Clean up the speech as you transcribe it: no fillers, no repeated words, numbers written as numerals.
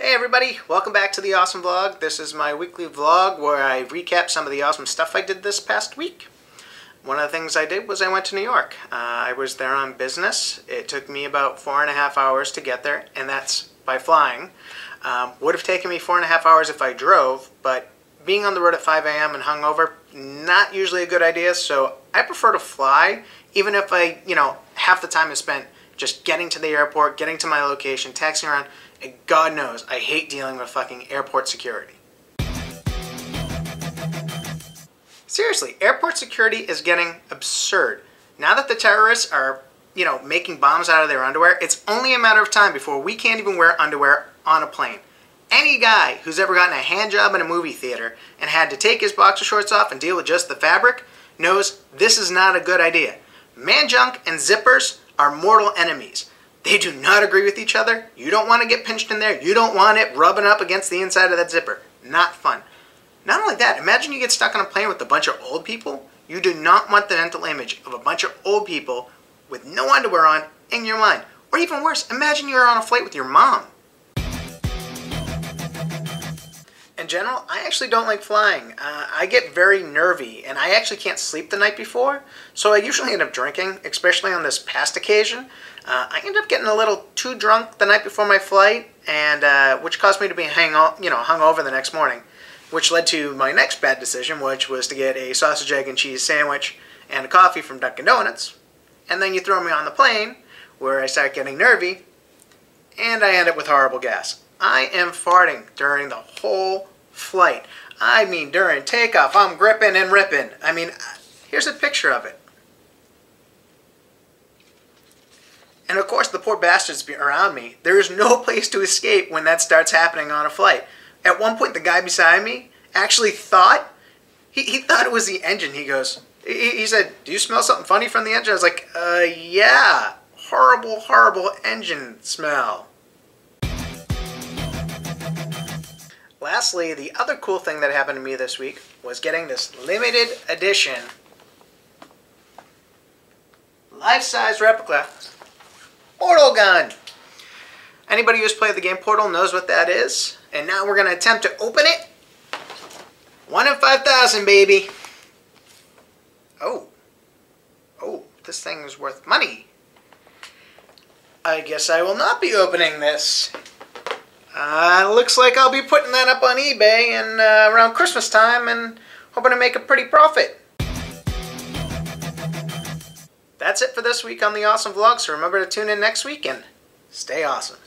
Hey everybody, welcome back to the Awesome Vlog. This is my weekly vlog where I recap some of the awesome stuff I did this past week. One of the things I did was I went to New York. I was there on business. It took me about 4.5 hours to get there, and that's by flying. Would have taken me 4.5 hours if I drove, but being on the road at 5 a.m. and hungover, not usually a good idea, so I prefer to fly, even if half the time is spent just getting to the airport, getting to my location, taxiing around. And God knows, I hate dealing with fucking airport security. Seriously, airport security is getting absurd. Now that the terrorists are, making bombs out of their underwear, it's only a matter of time before we can't even wear underwear on a plane. Any guy who's ever gotten a hand job in a movie theater and had to take his boxer shorts off and deal with just the fabric knows this is not a good idea. Man junk and zippers are mortal enemies. They do not agree with each other. You don't want to get pinched in there. You don't want it rubbing up against the inside of that zipper. Not fun. Not only that, imagine you get stuck on a plane with a bunch of old people. You do not want the mental image of a bunch of old people with no underwear on in your mind. Or even worse, imagine you're on a flight with your mom. In general, I actually don't like flying. I get very nervy, and I actually can't sleep the night before, so I usually end up drinking, especially on this past occasion. I ended up getting a little too drunk the night before my flight, and which caused me to be hungover the next morning, which led to my next bad decision, which was to get a sausage, egg, and cheese sandwich and a coffee from Dunkin' Donuts. And then you throw me on the plane, where I start getting nervy, and I end up with horrible gas. I am farting during the whole flight. I mean, during takeoff, I'm gripping and ripping. I mean, here's a picture of it. And of course, the poor bastards around me, there is no place to escape when that starts happening on a flight. At one point, the guy beside me actually thought, he thought it was the engine. He goes, he said, "Do you smell something funny from the engine?" I was like, yeah, horrible, horrible engine smell. Lastly, the other cool thing that happened to me this week was getting this limited edition life-size replica Portal gun. Anybody who's played the game Portal knows what that is, and now we're going to attempt to open it. 1 in 5,000, baby. Oh, this thing is worth money. I guess I will not be opening this. Looks like I'll be putting that up on eBay and around Christmas time and hoping to make a pretty profit. That's it for this week on the Awesome Vlog, so remember to tune in next week and stay awesome.